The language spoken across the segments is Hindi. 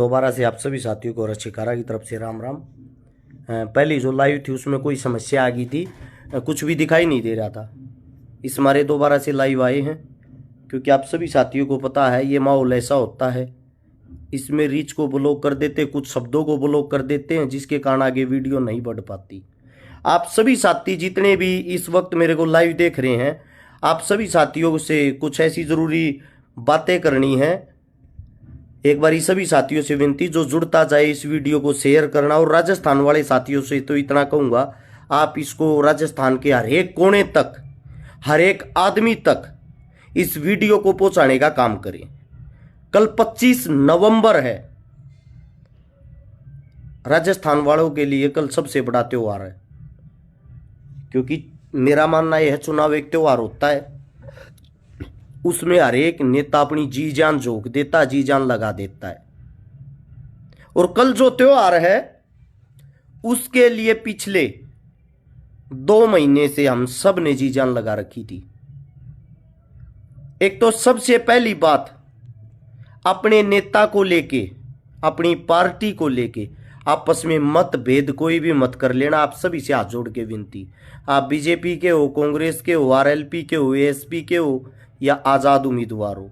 दोबारा से आप सभी साथियों को रशिकारा की तरफ से राम राम। पहली जो लाइव थी उसमें कोई समस्या आ गई थी, कुछ भी दिखाई नहीं दे रहा था। इस मारे दोबारा से लाइव आए हैं क्योंकि आप सभी साथियों को पता है ये माहौल ऐसा होता है, इसमें रीच को ब्लॉक कर देते, कुछ शब्दों को ब्लॉक कर देते हैं, जिसके कारण आगे वीडियो नहीं बढ़ पाती। आप सभी साथी जितने भी इस वक्त मेरे को लाइव देख रहे हैं, आप सभी साथियों से कुछ ऐसी ज़रूरी बातें करनी है। एक बार सभी साथियों से विनती, जो जुड़ता जाए इस वीडियो को शेयर करना, और राजस्थान वाले साथियों से तो इतना कहूँगा, आप इसको राजस्थान के हर एक कोने तक, हर एक आदमी तक इस वीडियो को पहुंचाने का काम करें। कल 25 नवंबर है, राजस्थान वालों के लिए कल सबसे बड़ा त्योहार है, क्योंकि मेरा मानना यह है चुनाव एक त्योहार होता है, उसमें हर एक नेता अपनी जी जान झोंक देता, जी जान लगा देता है। और कल जो त्योहार है उसके लिए पिछले 2 महीने से हम सब ने जी जान लगा रखी थी। एक तो सबसे पहली बात, अपने नेता को लेके, अपनी पार्टी को लेके आपस में मतभेद कोई भी मत कर लेना। आप सभी से हाथ जोड़ के विनती, आप बीजेपी के हो, कांग्रेस के हो, आरएलपी के हो, एएसपी के हो या आज़ाद उम्मीदवार हो,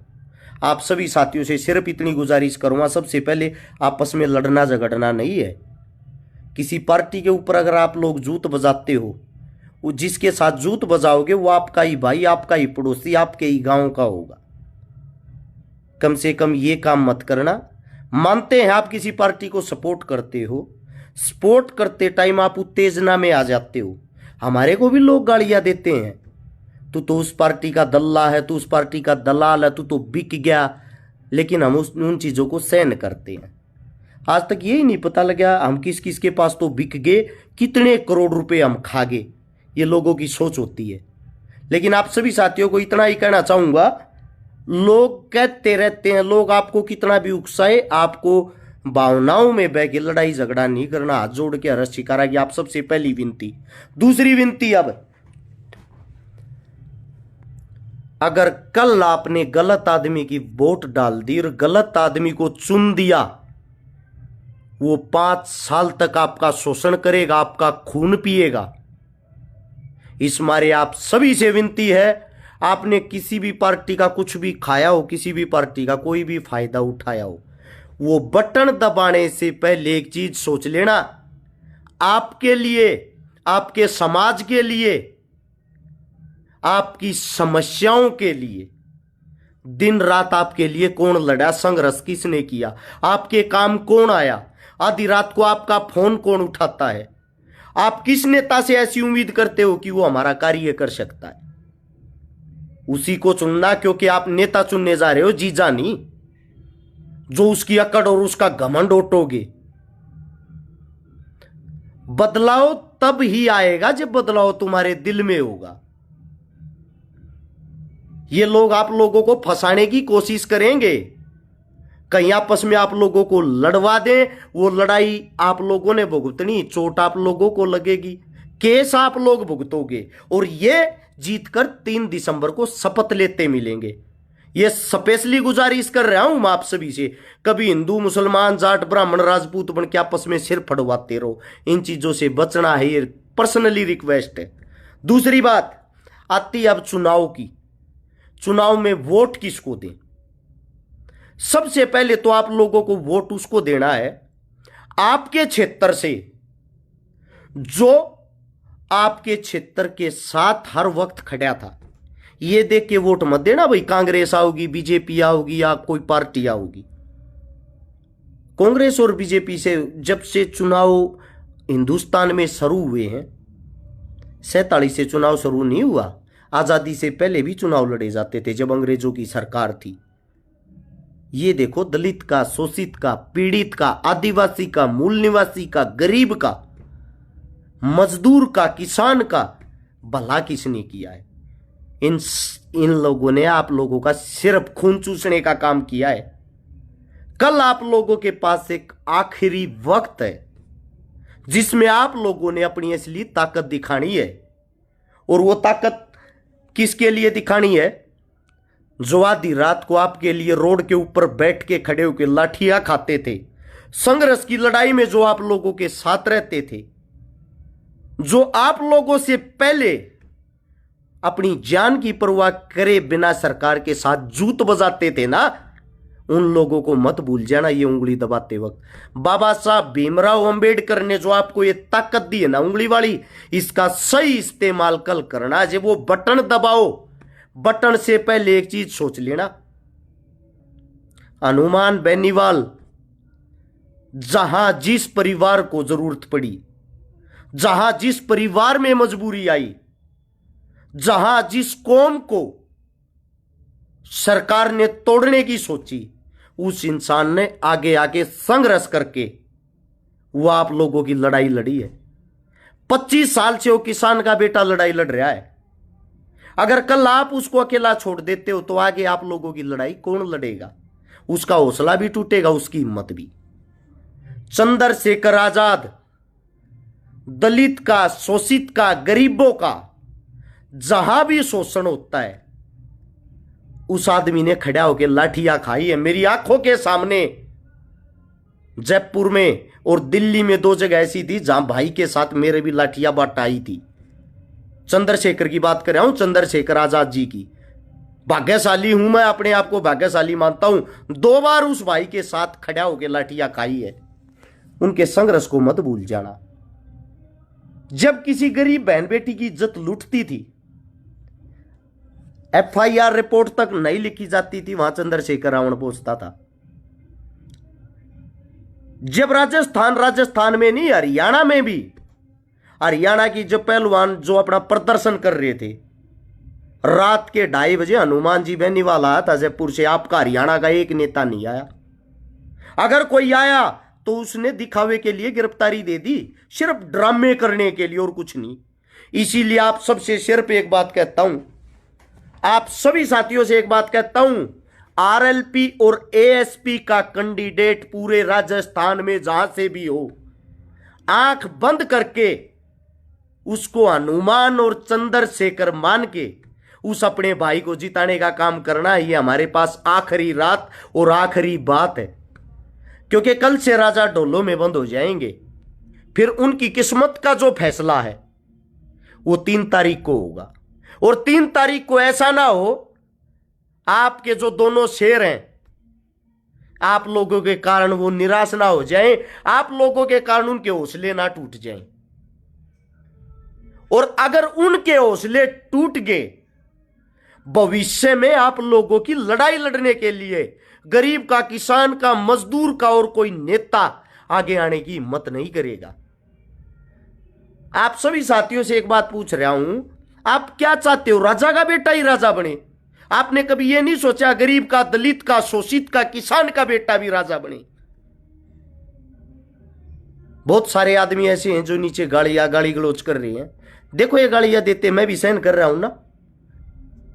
आप सभी साथियों से सिर्फ इतनी गुजारिश करूंगा, सबसे पहले आपस में लड़ना झगड़ना नहीं है। किसी पार्टी के ऊपर अगर आप लोग जूत बजाते हो, वो जिसके साथ जूत बजाओगे वो आपका ही भाई, आपका ही पड़ोसी, आपके ही गांव का होगा। कम से कम ये काम मत करना। मानते हैं आप किसी पार्टी को सपोर्ट करते हो, सपोर्ट करते टाइम आप उत्तेजना में आ जाते हो, हमारे को भी लोग गालियां देते हैं, तू तो उस पार्टी का दल्ला है, तू उस पार्टी का दलाल है, तू तो बिक गया। लेकिन हम उन चीज़ों को सहन करते हैं। आज तक यही नहीं पता लगा हम किस किस के पास तो बिक गए, कितने करोड़ रुपए हम खा गए। ये लोगों की सोच होती है। लेकिन आप सभी साथियों को इतना ही कहना चाहूँगा, लोग कहते रहते हैं, लोग आपको कितना भी उकसाए, आपको भावनाओं में बह के लड़ाई झगड़ा नहीं करना। हाथ जोड़ के हरस शिकारा की आप सबसे पहली विनती। दूसरी विनती, अब अगर कल आपने गलत आदमी की वोट डाल दी और गलत आदमी को चुन दिया, वो 5 साल तक आपका शोषण करेगा, आपका खून पिएगा। इस मारे आप सभी से विनती है, आपने किसी भी पार्टी का कुछ भी खाया हो, किसी भी पार्टी का कोई भी फायदा उठाया हो, वो बटन दबाने से पहले एक चीज सोच लेना, आपके लिए, आपके समाज के लिए, आपकी समस्याओं के लिए दिन रात आपके लिए कौन लड़ा, संघर्ष किसने किया, आपके काम कौन आया, आधी रात को आपका फोन कौन उठाता है, आप किस नेता से ऐसी उम्मीद करते हो कि वो हमारा कार्य कर सकता है, उसी को चुनना। क्योंकि आप नेता चुनने जा रहे हो जीजा नहीं, जो उसकी अकड़ और उसका घमंड ओटोगे। बदलाव तब ही आएगा जब बदलाव तुम्हारे दिल में होगा। ये लोग आप लोगों को फंसाने की कोशिश करेंगे, कहीं आपस में आप लोगों को लड़वा दें, वो लड़ाई आप लोगों ने भुगतनी, चोट आप लोगों को लगेगी, केस आप लोग भुगतोगे, और ये जीतकर 3 दिसंबर को शपथ लेते मिलेंगे। ये स्पेशली गुजारिश कर रहा हूं मैं आप सभी से, कभी हिंदू मुसलमान जाट ब्राह्मण राजपूत बन के आपस में सिर फड़वाते रहो, इन चीजों से बचना है, ये पर्सनली रिक्वेस्ट है। दूसरी बात आती है अब चुनाव की। चुनाव में वोट किसको दें? सबसे पहले तो आप लोगों को वोट उसको देना है आपके क्षेत्र से, जो आपके क्षेत्र के साथ हर वक्त खड़ा था। ये देख के वोट मत देना भाई कांग्रेस आओगी, बीजेपी आओगी या कोई पार्टी आओगी। कांग्रेस और बीजेपी से जब से चुनाव हिंदुस्तान में शुरू हुए हैं, 47 से चुनाव शुरू नहीं हुआ, आजादी से पहले भी चुनाव लड़े जाते थे जब अंग्रेजों की सरकार थी। ये देखो, दलित का, शोषित का, पीड़ित का, आदिवासी का, मूल निवासी का, गरीब का, मजदूर का, किसान का भला किसने किया है? इन लोगों ने आप लोगों का सिर्फ खून चूसने का काम किया है। कल आप लोगों के पास एक आखिरी वक्त है जिसमें आप लोगों ने अपनी असली ताकत दिखानी है। और वो ताकत किसके लिए दिखानी है? जो आधी रात को आपके लिए रोड के ऊपर बैठ के खड़े होकर लाठियां खाते थे, संघर्ष की लड़ाई में जो आप लोगों के साथ रहते थे, जो आप लोगों से पहले अपनी जान की परवाह करे बिना सरकार के साथ जूत बजाते थे ना, उन लोगों को मत भूल जाना ये उंगली दबाते वक्त। बाबा साहब भीमराव अंबेडकर ने जो आपको ये ताकत दी है ना उंगली वाली, इसका सही इस्तेमाल कल करना। जब वो बटन दबाओ, बटन से पहले एक चीज सोच लेना, हनुमान बेनीवाल जहां जिस परिवार को जरूरत पड़ी, जहां जिस परिवार में मजबूरी आई, जहां जिस कौम को सरकार ने तोड़ने की सोची, उस इंसान ने आगे आके संघर्ष करके वो आप लोगों की लड़ाई लड़ी है। 25 साल से वो किसान का बेटा लड़ाई लड़ रहा है। अगर कल आप उसको अकेला छोड़ देते हो तो आगे आप लोगों की लड़ाई कौन लड़ेगा? उसका हौसला भी टूटेगा, उसकी हिम्मत भी। चंद्रशेखर आजाद दलित का, शोषित का, गरीबों का जहां भी शोषण होता है, उस आदमी ने खड़ा होकर लाठियां खाई है। मेरी आंखों के सामने जयपुर में और दिल्ली में 2 जगह ऐसी थी जहां भाई के साथ मेरे भी लाठियां बाट आई थी। चंद्रशेखर की बात कर रहा हूं, चंद्रशेखर आजाद जी की। भाग्यशाली हूं मैं, अपने आप को भाग्यशाली मानता हूं। 2 बार उस भाई के साथ खड़ा होकर लाठियां खाई है। उनके संघर्ष को मत भूल जाना। जब किसी गरीब बहन बेटी की इज्जत लूटती थी, FIR रिपोर्ट तक नहीं लिखी जाती थी, वहां चंद्रशेखर रावण पहुंचता था। जब राजस्थान में नहीं, हरियाणा में भी, हरियाणा की जो पहलवान जो अपना प्रदर्शन कर रहे थे, रात के 2:30 बजे हनुमान जी बेनीवाल आया था जयपुर से। आपका हरियाणा का एक नेता नहीं आया। अगर कोई आया तो उसने दिखावे के लिए गिरफ्तारी दे दी, सिर्फ ड्रामे करने के लिए और कुछ नहीं। इसीलिए आप सबसे सिर्फ एक बात कहता हूं, आप सभी साथियों से एक बात कहता हूं, RLP और ASP का कैंडिडेट पूरे राजस्थान में जहां से भी हो, आंख बंद करके उसको हनुमान और चंद्रशेखर मान के उस अपने भाई को जिताने का काम करना। ये हमारे पास आखिरी रात और आखिरी बात है, क्योंकि कल से राजा ढोलों में बंद हो जाएंगे। फिर उनकी किस्मत का जो फैसला है वो 3 तारीख को होगा। और 3 तारीख को ऐसा ना हो आपके जो दोनों शेर हैं, आप लोगों के कारण वो निराश ना हो जाएं, आप लोगों के कारण उनके हौसले ना टूट जाएं। और अगर उनके हौसले टूट गए, भविष्य में आप लोगों की लड़ाई लड़ने के लिए गरीब का, किसान का, मजदूर का और कोई नेता आगे आने की हिम्मत नहीं करेगा। आप सभी साथियों से एक बात पूछ रहा हूं, आप क्या चाहते हो? राजा का बेटा ही राजा बने? आपने कभी यह नहीं सोचा गरीब का, दलित का, शोषित का, किसान का बेटा भी राजा बने? बहुत सारे आदमी ऐसे हैं जो नीचे गाली गलौज कर रहे हैं। देखो ये गालियां देते, मैं भी सहन कर रहा हूं ना,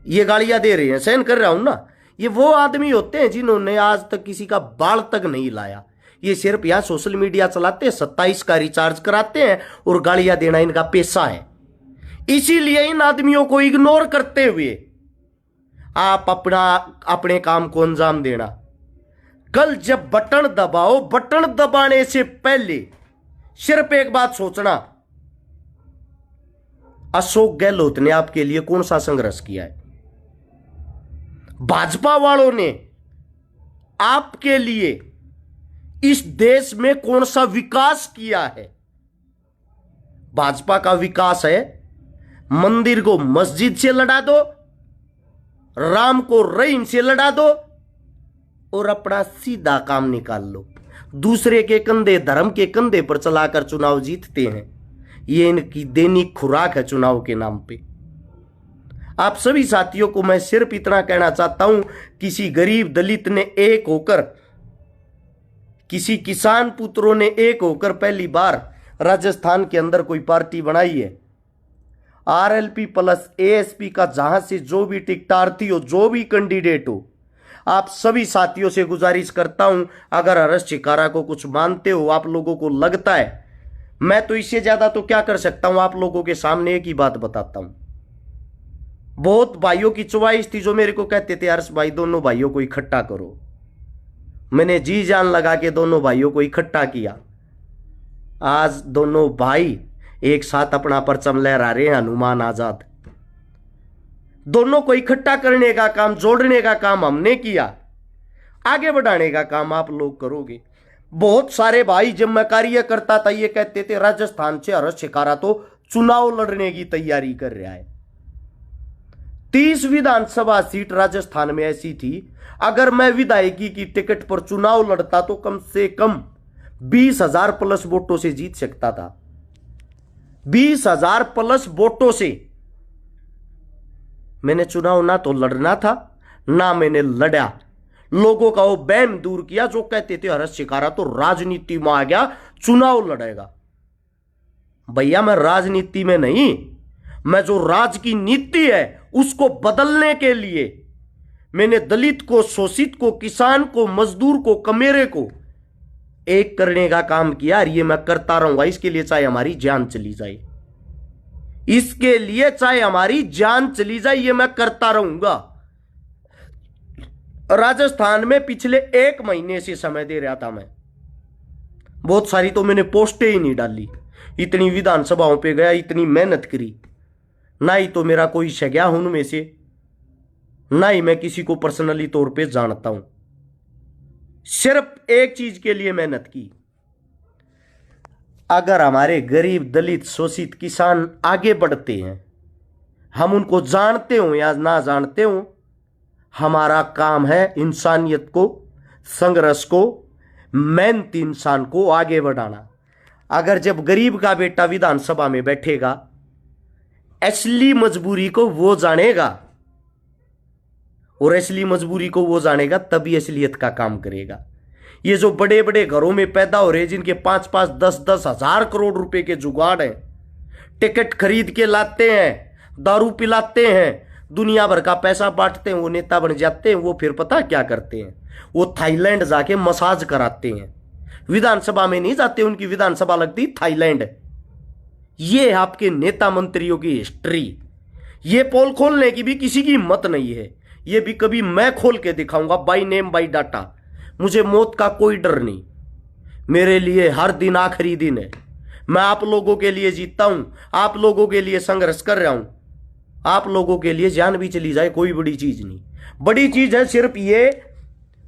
ये गालियां दे रहे हैं, सहन कर रहा हूं ना। ये वो आदमी होते हैं जिन्होंने आज तक किसी का बाल तक नहीं लाया। ये सिर्फ यहां सोशल मीडिया चलाते हैं, 27 का रिचार्ज कराते हैं और गालियां देना इनका पेशा है। इसीलिए इन आदमियों को इग्नोर करते हुए आप अपने काम को अंजाम देना। कल जब बटन दबाओ, बटन दबाने से पहले सिर्फ एक बात सोचना, अशोक गहलोत ने आपके लिए कौन सा संघर्ष किया है? भाजपा वालों ने आपके लिए इस देश में कौन सा विकास किया है? भाजपा का विकास है मंदिर को मस्जिद से लड़ा दो, राम को रहीम से लड़ा दो और अपना सीधा काम निकाल लो। दूसरे के कंधे, धर्म के कंधे पर चलाकर चुनाव जीतते हैं। ये इनकी दैनिक खुराक है चुनाव के नाम पे। आप सभी साथियों को मैं सिर्फ इतना कहना चाहता हूं, किसी गरीब दलित ने एक होकर, किसी किसान पुत्रों ने एक होकर पहली बार राजस्थान के अंदर कोई पार्टी बनाई है। RLP प्लस ASP का जहां से जो भी टिकटार्थी हो, जो भी कैंडिडेट हो, आप सभी साथियों से गुजारिश करता हूं, अगर हर्ष चिकारा को कुछ मानते हो, आप लोगों को लगता है, मैं तो इससे ज्यादा तो क्या कर सकता हूं, आप लोगों के सामने एक ही बात बताता हूं। बहुत भाइयों की चॉइस थी जो मेरे को कहते थे हर्ष भाई दोनों भाइयों को इकट्ठा करो। मैंने जी जान लगा के दोनों भाइयों को इकट्ठा किया। आज दोनों भाई एक साथ अपना परचम लहरा रहे हैं, हनुमान आजाद। दोनों को इकट्ठा करने का काम, जोड़ने का काम हमने किया, आगे बढ़ाने का काम आप लोग करोगे। बहुत सारे भाई जब मैं कार्य करता था ये कहते थे राजस्थान से हर्ष शिकारा तो चुनाव लड़ने की तैयारी कर रहा है। 30 विधानसभा सीट राजस्थान में ऐसी थी, अगर मैं विधायकी की टिकट पर चुनाव लड़ता तो कम से कम 20,000 प्लस वोटों से जीत सकता था। 20,000 प्लस वोटों से मैंने चुनाव ना तो लड़ना था, ना मैंने लड़ा। लोगों का वो बैम दूर किया जो कहते थे हर्ष शिकारा तो राजनीति में आ गया, चुनाव लड़ेगा। भैया मैं राजनीति में नहीं, मैं जो राज की नीति है उसको बदलने के लिए मैंने दलित को, शोषित को, किसान को, मजदूर को, कमेरे को एक करने का काम किया। और ये मैं करता रहूंगा, इसके लिए चाहे हमारी जान चली जाए, इसके लिए चाहे हमारी जान चली जाए, ये मैं करता रहूंगा। राजस्थान में पिछले 1 महीने से समय दे रहा था मैं, बहुत सारी तो मैंने पोस्टें ही नहीं डाली, इतनी विधानसभाओं पे गया, इतनी मेहनत करी, ना ही तो मेरा कोई शग्या हूं उनमें से, ना ही मैं किसी को पर्सनली तौर पे जानता हूं। सिर्फ एक चीज के लिए मेहनत की, अगर हमारे गरीब, दलित, शोषित किसान आगे बढ़ते हैं, हम उनको जानते हो या ना जानते हो, हमारा काम है इंसानियत को, संघर्ष को, मेहनती इंसान को आगे बढ़ाना। अगर जब गरीब का बेटा विधानसभा में बैठेगा, असली मजबूरी को वो जानेगा, और असली मजबूरी को वो जानेगा तभी असलियत का काम करेगा। ये जो बड़े बड़े घरों में पैदा हो रहे, जिनके 5-5, 10-10 हजार करोड़ रुपए के जुगाड़ हैं, टिकट खरीद के लाते हैं, दारू पिलाते हैं, दुनिया भर का पैसा बांटते हैं, वो नेता बन जाते हैं। वो फिर पता क्या करते हैं, वो थाईलैंड जाके मसाज कराते हैं, विधानसभा में नहीं जाते, उनकी विधानसभा लगती थाईलैंड। ये आपके नेता मंत्रियों की हिस्ट्री, ये पोल खोलने की भी किसी की हिम्मत नहीं है। ये भी कभी मैं खोल के दिखाऊंगा, बाई नेम बाई डाटा। मुझे मौत का कोई डर नहीं, मेरे लिए हर दिन आखिरी दिन है। मैं आप लोगों के लिए जीता हूं, आप लोगों के लिए संघर्ष कर रहा हूं। आप लोगों के लिए जान भी चली जाए कोई बड़ी चीज नहीं। बड़ी चीज है सिर्फ ये,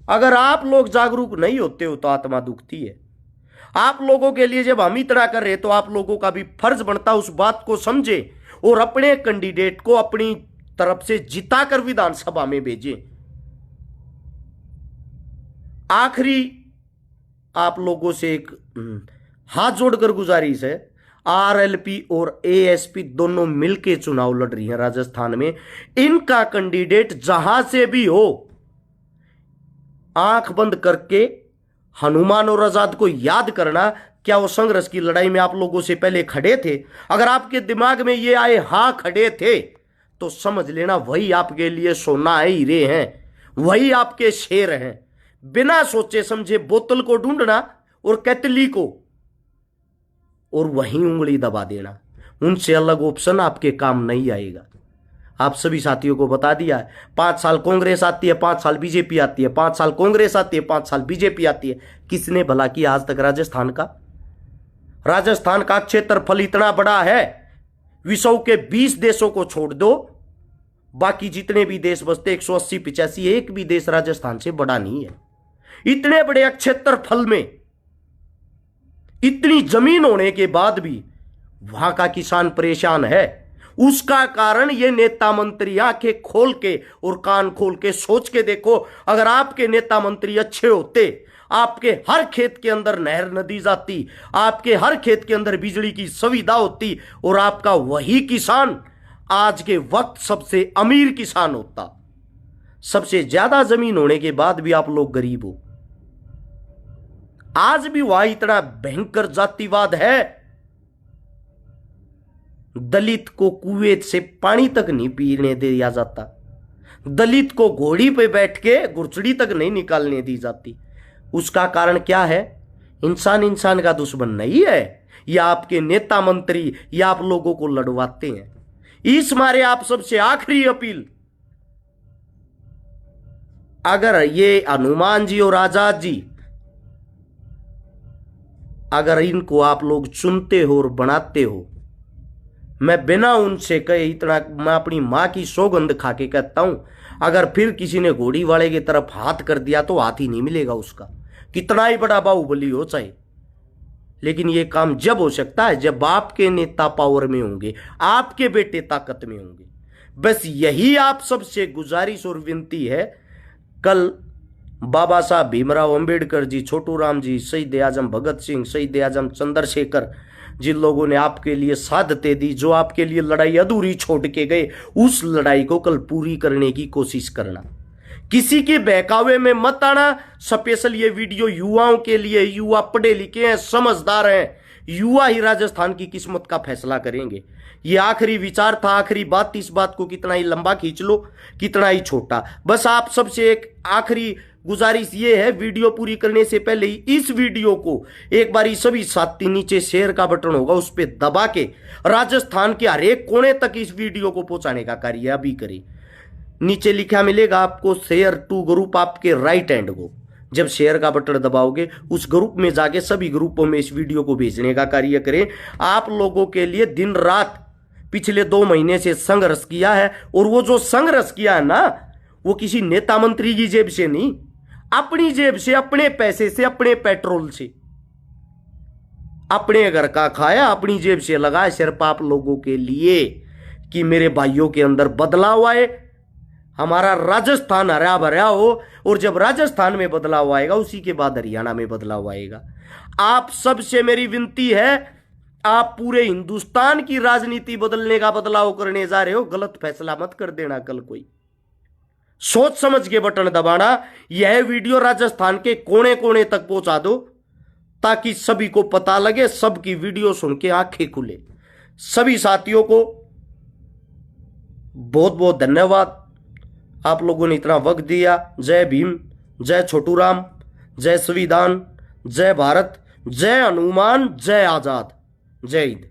अगर आप लोग जागरूक नहीं होते हो तो आत्मा दुखती है। आप लोगों के लिए जब हम इतना कर रहे तो आप लोगों का भी फर्ज बनता उस बात को समझे और अपने कैंडिडेट को अपनी तरफ से जिताकर विधानसभा में भेजें। आखिरी आप लोगों से एक हाथ जोड़कर गुजारिश है, आरएलपी और एएसपी दोनों मिलकर चुनाव लड़ रही हैं राजस्थान में। इनका कैंडिडेट जहां से भी हो, आंख बंद करके हनुमान और आजाद को याद करना। क्या वो संघर्ष की लड़ाई में आप लोगों से पहले खड़े थे? अगर आपके दिमाग में ये आए हां खड़े थे, तो समझ लेना वही आपके लिए सोना है, हीरे हैं, वही आपके शेर हैं। बिना सोचे समझे बोतल को ढूंढना और कैतली को, और वहीं उंगली दबा देना, उनसे अलग ऑप्शन आपके काम नहीं आएगा। आप सभी साथियों को बता दिया है, 5 साल कांग्रेस आती है, 5 साल बीजेपी आती है, 5 साल कांग्रेस आती है, 5 साल बीजेपी आती है। किसने भला किया आज तक राजस्थान का? राजस्थान का क्षेत्रफल इतना बड़ा है, विश्व के 20 देशों को छोड़ दो, बाकी जितने भी देश बसते 180-85, एक भी देश राजस्थान से बड़ा नहीं है। इतने बड़े क्षेत्रफल में इतनी जमीन होने के बाद भी वहां का किसान परेशान है। उसका कारण ये नेता मंत्री आंखें खोल के और कान खोल के सोच के देखो। अगर आपके नेता मंत्री अच्छे होते, आपके हर खेत के अंदर नहर नदी जाती, आपके हर खेत के अंदर बिजली की सुविधा होती, और आपका वही किसान आज के वक्त सबसे अमीर किसान होता। सबसे ज्यादा जमीन होने के बाद भी आप लोग गरीब हो। आज भी वहां इतना भयंकर जातिवाद है, दलित को कुएं से पानी तक नहीं पीने दिया जाता, दलित को घोड़ी पे बैठ के गुरचड़ी तक नहीं निकालने दी जाती। उसका कारण क्या है? इंसान इंसान का दुश्मन नहीं है, या आपके नेता मंत्री या आप लोगों को लड़वाते हैं। इस मारे आप सबसे आखिरी अपील, अगर ये हनुमान जी और आजाद जी, अगर इनको आप लोग चुनते हो और बनाते हो, मैं बिना उनसे कहे इतना, मैं अपनी मां की सौगंध खा के कहता हूं, अगर फिर किसी ने घोड़ी वाले की तरफ हाथ कर दिया तो हाथ ही नहीं मिलेगा उसका, कितना ही बड़ा बाहुबली हो चाहे। लेकिन ये काम जब हो सकता है जब आपके नेता पावर में होंगे, आपके बेटे ताकत में होंगे। बस यही आप सबसे गुजारिश और विनती है। कल बाबा साहब भीमराव अंबेडकर जी, छोटू राम जी, शहीद आजम भगत सिंह, शहीद आजम चंद्रशेखर, जिन लोगों ने आपके लिए शहादतें दी, जो आपके लिए लड़ाई अधूरी छोड़ के गए, उस लड़ाई को कल पूरी करने की कोशिश करना। किसी के बहकावे में मत आना। स्पेशल ये वीडियो युवाओं के लिए, युवा पढ़े लिखे हैं, समझदार हैं, युवा ही राजस्थान की किस्मत का फैसला करेंगे। ये आखिरी विचार था, आखिरी बात। इस बात को कितना ही लंबा खींच लो, कितना ही छोटा। बस आप सबसे एक आखिरी गुजारिश ये है, वीडियो पूरी करने से पहले ही इस वीडियो को एक बारी सभी साथी, नीचे शेयर का बटन होगा उस पर दबा के राजस्थान के हर एक कोने तक इस वीडियो को पहुंचाने का कार्य अभी करें। नीचे लिखा मिलेगा आपको शेयर टू ग्रुप, आपके राइट हैंड को जब शेयर का बटन दबाओगे उस ग्रुप में जाके सभी ग्रुपों में इस वीडियो को भेजने का कार्य करें। आप लोगों के लिए दिन रात पिछले 2 महीने से संघर्ष किया है, और वो जो संघर्ष किया है ना, वो किसी नेता मंत्री की जेब से नहीं, अपनी जेब से, अपने पैसे से, अपने पेट्रोल से, अपने घर का खाया, अपनी जेब से लगाया, सिर्फ आप लोगों के लिए कि मेरे भाइयों के अंदर बदलाव आए, हमारा राजस्थान हरा भरा हो। और जब राजस्थान में बदलाव आएगा उसी के बाद हरियाणा में बदलाव आएगा। आप सबसे मेरी विनती है, आप पूरे हिंदुस्तान की राजनीति बदलने का बदलाव करने जा रहे हो, गलत फैसला मत कर देना कल कोई। सोच समझ के बटन दबाना। यह वीडियो राजस्थान के कोने कोने तक पहुंचा दो ताकि सभी को पता लगे, सबकी वीडियो सुन के आंखें खुले। सभी साथियों को बहुत बहुत धन्यवाद, आप लोगों ने इतना वक्त दिया। जय भीम, जय छोटू राम, जय संविधान, जय भारत, जय हनुमान, जय आजाद, जय हिंद।